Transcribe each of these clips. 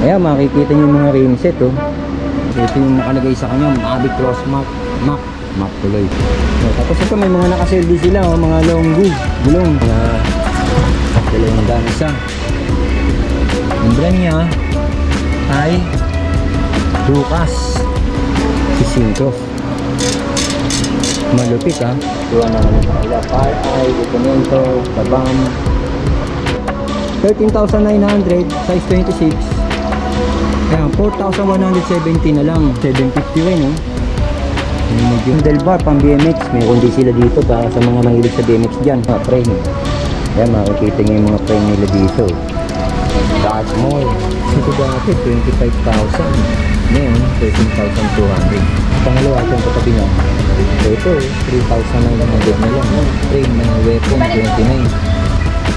Ayan, makikita nyo yung mga rim set, oh. Ito yung nakalagay sa kanya, Mavic Cross Mac tuloy. So, tapos ito may mga nakaselfie sila, oh, mga gulong, dalawang gansa. Ang brand niya ay Lucas Sisinto. Malupit, ha. Tuwa na naman sa kanila. Pi, documento, tabam. 13,900, size 26. Ayan, 4,170 na lang. 750 rin, oh. Yung handle bar pang BMX, mayroon din sila dito para sa mga mahilig sa BMX dyan, mga frame. Ayan, makikita nyo yung mga frame nila dito. Dark Mall, ito dati 25,000, ngayon 13,200. Pangalawa itong katabi nyo, ito 3,900 na lang, frame ng Weapon 29.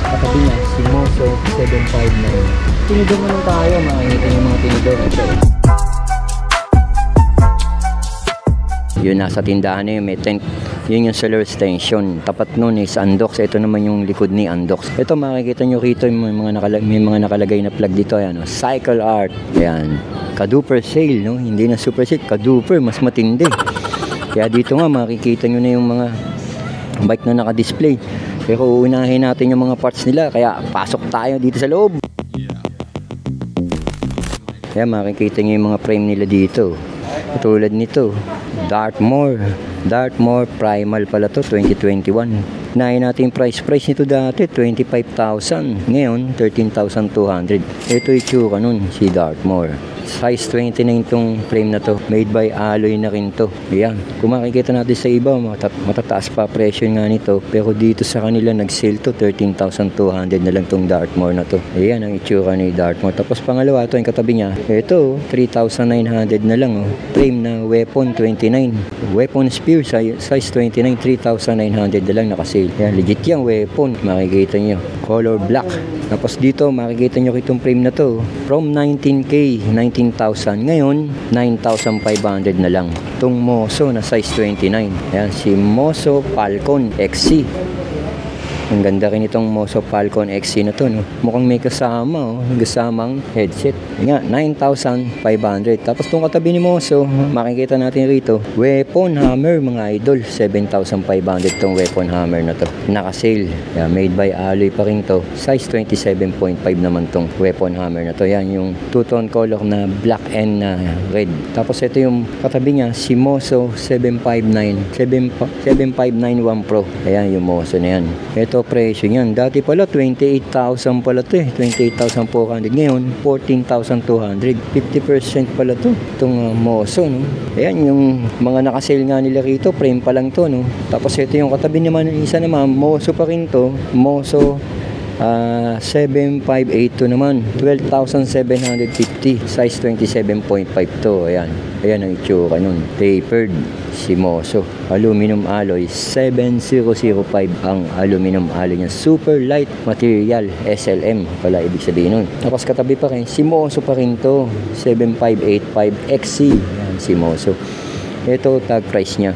Katabi nyo, si Moso 759. Tinidor naman tayo, makikita nyo yung mga tinidor ito. Yun, nasa tindahan na yun, may tent. Yun yung solar station. Tapat nun is Andox. Ito naman yung likod ni Andox. Ito makikita nyo rito may mga nakalagay na plug dito. Ayan, oh. Cycle Art. Ayan. Ka-duper sale, no? Hindi na super sale. Ka-duper, mas matindi. Kaya dito nga makikita nyo na yung mga bike na naka-display. Pero uunahin natin yung mga parts nila. Kaya pasok tayo dito sa loob. Kaya makikita nyo yung mga frame nila dito. Tulad nito, Dartmoor Primal pala to, 2021. Nahin natin price nito dati 25,000, ngayon 13,200. Ito yung tsura nun, si Dartmoor. Size 29 tong frame na to, made by Alloy na rin to. Ayan, kung makikita natin sa iba matataas pa presyo nga nito, pero dito sa kanila nag-sale to 13,200 na lang tong Dartmoor na to. Ayan ang itsura ni Dartmoor. Tapos pangalawa, ito yung katabi niya, ito 3,900 na lang, oh. Frame na Weapon 29, Weapon Spear size 29, 3,900 na lang naka-sale. Ayan, legit yung Weapon, makikita nyo, color black. Tapos dito makikita nyo itong frame na to, from 19K 19,000, ngayon 9,500 na lang. Itong Moso na size 29. Ayan, si Moso Falcon XC. Ang ganda rin itong Moso Falcon XC na to, no? Mukhang may kasama, oh. Kasamang headset. Nga, 9,500. Tapos itong katabi ni Moso, makikita natin rito, Weapon Hammer, mga idol. 7,500 itong Weapon Hammer na to. Naka-sale. Yeah, made by Alloy pa rin to. Size 27.5 naman itong Weapon Hammer na to. Yan, yung two-tone color na black and red. Tapos ito yung katabi niya, si Moso 759 Pro. Ayan yung Moso na yan. Ito presyo niyan. Dati pala 28,000 pala to, 28,400. Ngayon 14,200. 50% pala to. Itong Moso, no. Ayan yung mga naka-sale nga nila rito, frame pa lang to, no. Tapos ito yung katabi naman, isa naman Moso pa rin to. Moso 7582 naman, 12,750, size 27.5 to. Ayan ang itsura nun. Tapered si Moso. Aluminum alloy 7005 ang aluminum alloy niya. Super light material, SLM pala ibig sabihin nun. Tapos katabi pa rin si Moso pa rin to, 7585 XC. Ayan si Moso. Ito tag price niya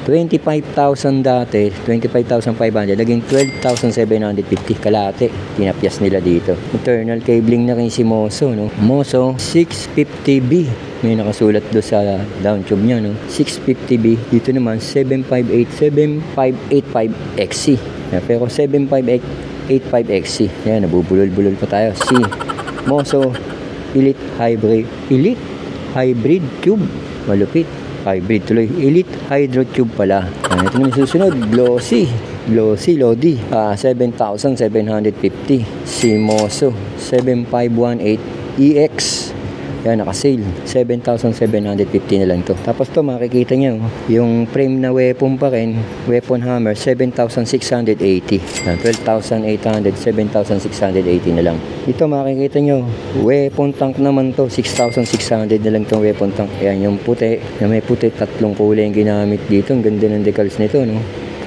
25,000 dati, 25,500, naging 12,750 kalate. Tinapyas nila dito. Internal cabling na rin si Moso, no? Moso 650B. May nakasulat do sa down tube niya, no? 650B. Dito naman 7585XC. Pero 7585XC. Yan, nabubulol-bulol pa tayo. Si Moso Elite Hybrid Tube. Malupit. Hybrid tuloy. Elite Hydro Tube pala. Ito naman susunod. Glossy Lodi. 7,750. Si Moso 7518EX. Yan, naka-sale. 7,750 na lang to. Tapos to makikita nyo, yung frame na weapon pa rin, Weapon Hammer, 7,680. 12,800, 7,680 na lang. Ito makikita nyo, weapon tank naman to, 6,600 na lang tong weapon tank. Ayan, yung puti, na may puti, tatlong kulay yung ginamit dito. Ang ganda ng decals nito, no?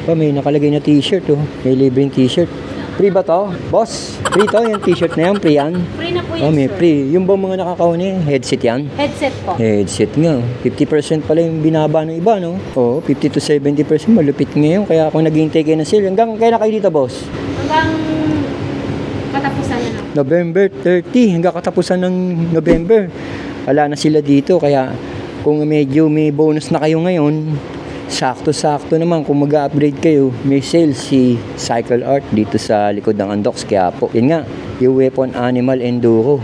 May nakalagay na t-shirt, oh. May libreng t-shirt. Free ba to? Boss, free to? Yung t-shirt na yan, free yan? Free na po yan, may free. Yung ba mga nakakauni? Headset yan? Headset po. Headset nga. 50% pala yung binaba ng iba, no? Oo, 50 to 70%. Malupit ngayon. Kaya ako naghihintay kayo ng sale. Hanggang kaya na kayo dito, boss? Hanggang Katapusan na lang. November 30, hanggang katapusan ng November. Wala na sila dito, kaya kung medyo may bonus na kayo ngayon, sakto-sakto naman kung mag-upgrade kayo, may sale si Cycle Art dito sa likod ng Andox. Kaya po, yun nga, yung Weapon Animal Enduro.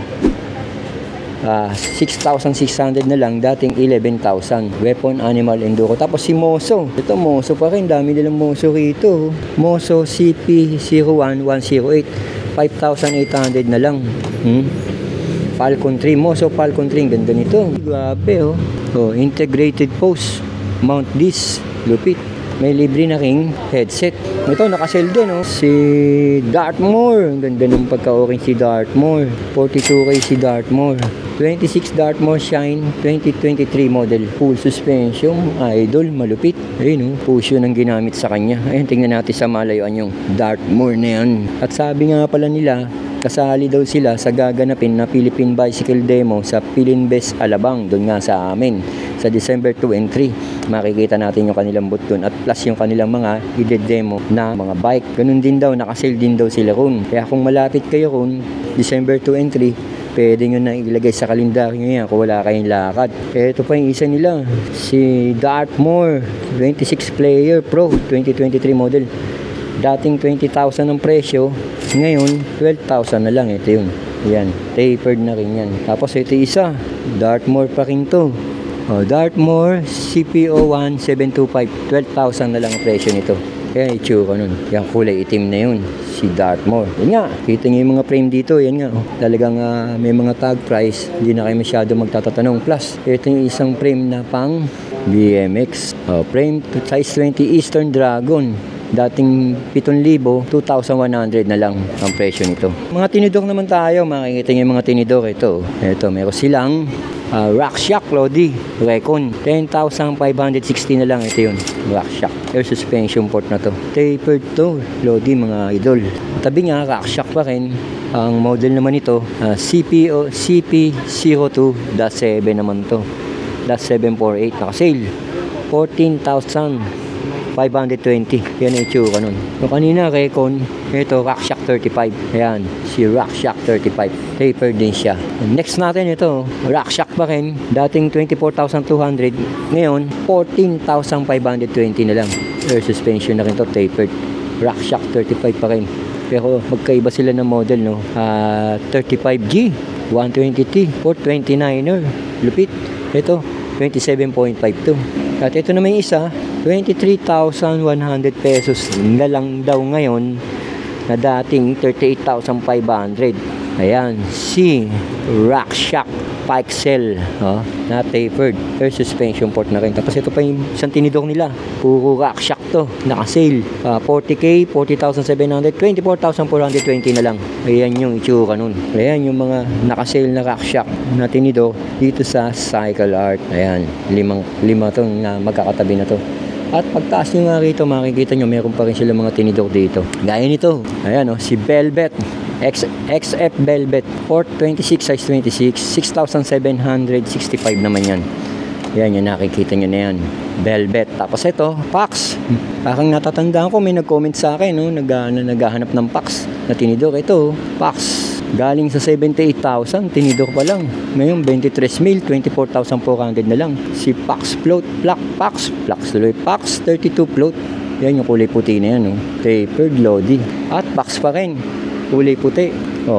6,600 na lang, dating 11,000. Weapon Animal Enduro. Tapos si Moso, ito Moso pa rin, dami nilang Moso rito. Moso CP01108, 5,800 na lang. Falcon 3, Moso Falcon 3, ganda nito. Grabe oh. Oh, integrated post, mount disc, lupit. May libre na ring headset. Ito, nakasell din, oh. Si Dartmoor. Ang ganda ng pagka-orange si Dartmoor. 42K si Dartmoor. 26 Dartmoor Shine 2023 model. Full suspension. Idol, malupit. Ayun, oh. Push yun ang ginamit sa kanya. Ayun, tingnan natin sa malayuan yung Dartmoor na yan. At sabi nga pala nila, kasali daw sila sa gaganapin na Philippine Bicycle Demo sa Pilinbest Alabang. Doon nga sa amin. Sa December 2 and 3, makikita natin yung kanilang booth dun. At plus yung kanilang mga i-demo na mga bike. Ganun din daw, nakasale din daw sila ron. Kaya kung malapit kayo ron, December 2 and 3, pwede nyo na ilagay sa kalendaryo nyo yan kung wala kayong lakad. Kaya ito pa yung isa nila, si Dartmoor 26 Player Pro 2023 model. Dating 20,000 ang presyo, ngayon 12,000 na lang. Ito yun. Yan, tapered na rin yan. Tapos ito isa, Dartmoor pa rin to. Dartmoor CP01725, 12,000 na lang ang presyo nito. Kaya itsura nun. Yung kulay itim na yun, si Dartmoor. Yan nga, kita nyo yung mga frame dito. Yan nga, talagang may mga tag price. Hindi na kayo masyado magtatatanong. Plus, ito yung isang frame na pang BMX. Frame size 20 Eastern Dragon. Dating 7,000, 2,100 na lang ang presyo nito. Mga tinidor naman tayo, makikita nyo yung mga tinidor. Ito, meron silang RockShox Lodi Recon 10,560 na lang. Ito yun, RockShox air suspension port na to, tapered to Lodi mga idol. Tabi nga RockShox pa rin. Ang model naman ito CP02-7 naman to, -748, nakasale 14,520. Yan ang itsura nun. So kanina Recon, ito RockShox 35. Ayan, si RockShox 35. Taper din siya. Next natin ito, RockShox pa rin. Dating 24,200. Ngayon, 14,520 na lang. Air suspension na rin to, tapered. RockShox 35 pa rin. Pero magkaiba sila ng model, no? 35G, 120T, 429er. Lupit. Ito, 27.52. At ito naman yung isa, 23,100 pesos na lang daw ngayon, na dating 38,500. Ayan, si RockShox Pixel, na tapered, air suspension port na rin. Tapos ito pa yung isang tinidor nila, puro RockShox to, nakasale. 40K, 40,700, 24,420 na lang. Ayan yung itsura nun. Ayan yung mga nakasale na RockShox na tinidor dito sa Cycle Art. Ayan, lima to na magkakatabi na to. At pagtaas nyo nga rito, makikita nyo, meron pa rin sila mga tinidor dito. Gaya nito, ayan si Velvet, XF Velvet, port 26, size 26, 6,765 naman yan. Yan, yung nakikita nyo na yan, Velvet. Tapos ito, Pax. Parang natatandaan ko, may nag-comment sa akin, no? Naghahanap ng Pax na tinidor. Ito, Pax. Galing sa 78,000, tinidor pa lang. Ngayon, 23,000, 24,400 na lang. Si Pax Float, Pax 32 Float. Yan yung kulay puti na yan, no? Tapered, Lodi. At Pax pa rin, kulay puti.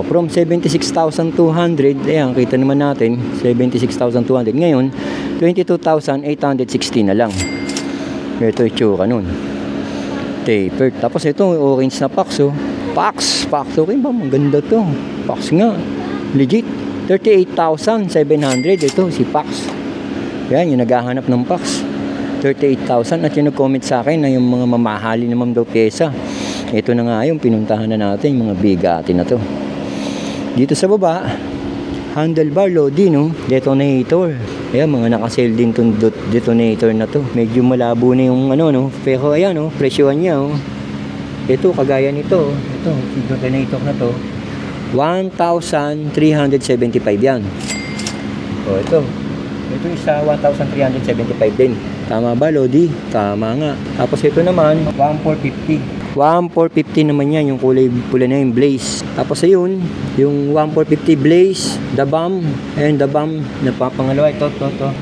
From 76,200, ayan, kita naman natin, 76,200. Ngayon, 22,860 na lang. Ito yung tsura nun. Tapered. Tapos ito, orange na Pax, Pax, okay ba? Maganda to. Pax nga. Legit. 38,700. Ito, si Pax. Yan, yung naghahanap ng Pax. 38,000. At yung nag-comment sa akin na yung mga mamahali naman daw pyesa. Ito na nga yung pinuntahan na natin, yung mga bigati na to. Dito sa baba, handlebar Lodi, no? Detonator. Ayan, mga nakasale din itong detonator na to. Medyo malabo na yung no? Pero ayan, presyohan niya, Ito, kagaya nito. Ito, detonator na to. 1,375 yan. Ito. Ito isa, 1,375 din. Tama ba, Lodi? Tama nga. Tapos ito naman, 1,450. 1,450 naman yan, yung kulay pula na yung Blaze. Tapos ayun, yung 1,450 Blaze, The Bomb, and The Bomb na pangalawa, ito.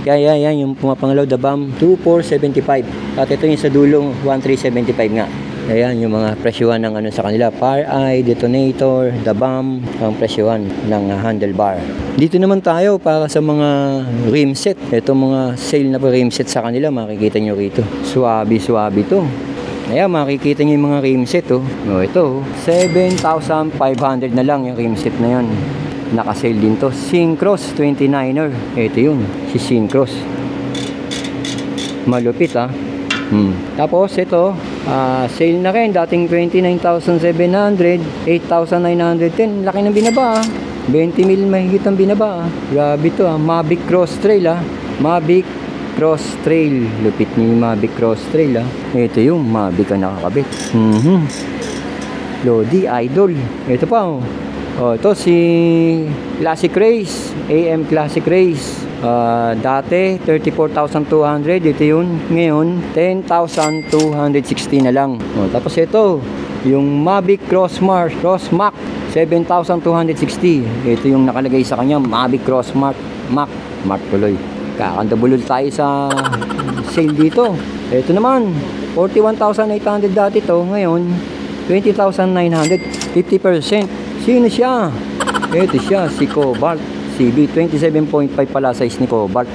Kaya yan, yung pumapangalaw, The Bomb, 2,475. At ito yung sa dulong, 1,375 nga. Ayan, yung mga presyuhan ng ano sa kanila, Fire Eye, Detonator, The Bomb, ang presyuhan ng handlebar. Dito naman tayo para sa mga rim set. Ito mga sale na rim set sa kanila, makikita nyo rito. Swabe to. Ayan, makikita nyo yung mga rim set, oh. O, ito, 7,500 na lang yung rim set na yan. Naka-sale din to. Syncross 29er. Ito yun, si Syncross. Malupit, ah. Tapos, ito, sale na rin. Dating 29,700, 8,910. Laki ng binaba, ah. 20 mil mahigit ang binaba, ah. Grabe to, ah. Mavic Cross Trail, ah. Mavic Cross Trail. Lupit ni Mavic Cross Trail, ah. Ito yung Mavic ang nakakabit. Lodi, Idol. Ito pa, oh. Oh, ito si Classic Race, AM Classic Race. Dati 34,200, ito yun. Ngayon 10,260 na lang. Oh, tapos ito, yung Mavic Cross Mac 7,260. Ito yung nakalagay sa kanya, Mavic Cross Mac tuloy. Kakandabulol tayo sa sale dito. Ito naman, 41,800 dati to. Ngayon, 20,900. 50%. Sino siya? Ito siya, si Cobalt. CB, 27.5 pala size ni Cobalt.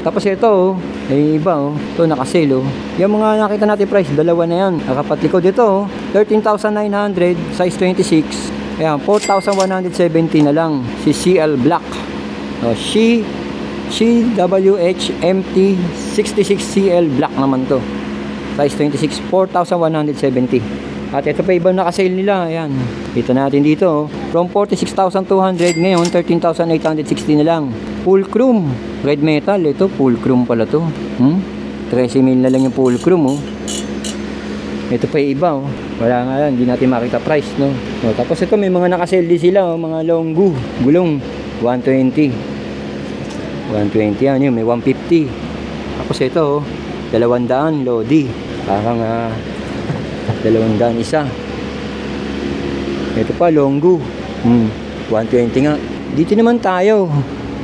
Tapos ito, iba, ito nakasale, yung mga nakita natin price, dalawa na yan. Nakapatlikod ito, 13,900, size 26. Ayan, 4,170 na lang. Si CL Black. CWHMT 66CL Black naman to. Size 26, 4,170. At ito pa ibang nakasale nila. Ayan, kita natin dito, from 46,200 ngayon 13,860 na lang. Fulcrum red metal. Ito fulcrum pala to. 13 mil na lang yung fulcrum, Ito pa iba, wala nga yan, hindi natin makita price, no. Tapos ito may mga nakasale din sila, mga long gulong 120 yan, yun, may 150. Tapos ito, 200 Lodi, parang 200 isa. Ito pa Longgu, 120 nga. Dito naman tayo,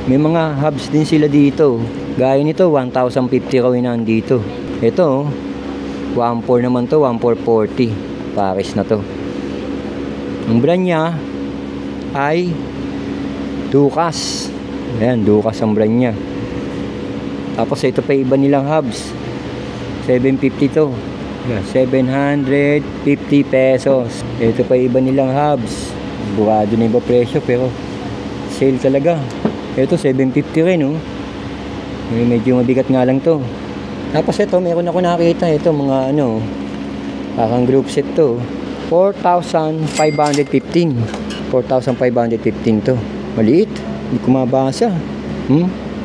may mga hubs din sila dito. Gaya nito, 1,050 raw yung nandito. Ito 1,400 naman to, 1,440 Paris na to. Ang brand niya ay Ducas. Ayan, Ducas ang brand niya. Tapos ito pa iba nilang hubs, 750 to. 750 pesos. Ito pa iba nilang hubs. Buwado na iba presyo pero sale talaga. Ito 750 rin, medyo mabigat nga lang to. Tapos ito, meron ako nakita ito mga parang group set to. 4,515 to. Maliit, hindi ko mabasa.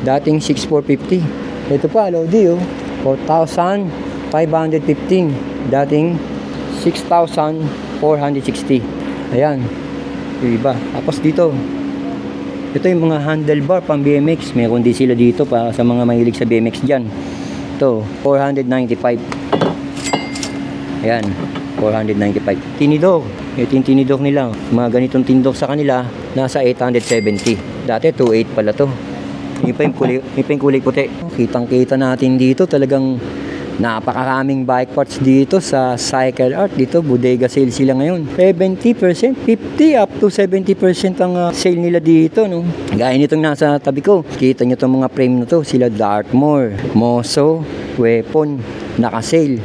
Dating 6,450. Ito pa Lodi, 4,515, dating 6,460. Ayan, yung iba. Tapos dito, ito yung mga handlebar pang BMX. Meron din sila dito para sa mga mahilig sa BMX dyan. Ito, 495. Ayan, 495. Tinidor, ito yung tinidor nila. Mga ganitong tinidor sa kanila, nasa 870. Dati 2.8 pala to. Yung pa yung kulay puti. Kitang kita natin dito, talagang napakaraming bike parts dito sa Cycle Art. Dito, bodega sale sila ngayon. 70%, 50 up to 70% ang sale nila dito, Gaya nitong nasa tabi ko. Kita nyo itong mga frame na to. Sila Dartmoor, Moso, Weapon, naka-sale.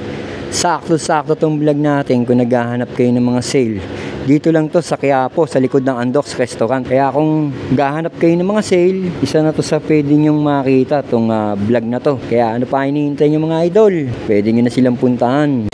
Sakto-sakto itong vlog natin kung naghahanap kayo ng mga sale. Dito lang to sa Quiapo, sa likod ng Andox Restaurant. Kaya kung gahanap kayo ng mga sale, isa na to sa pwede nyong makita itong vlog na to. Kaya ano pa hinihintay nyo mga idol? Pwede nyo na silang puntahan.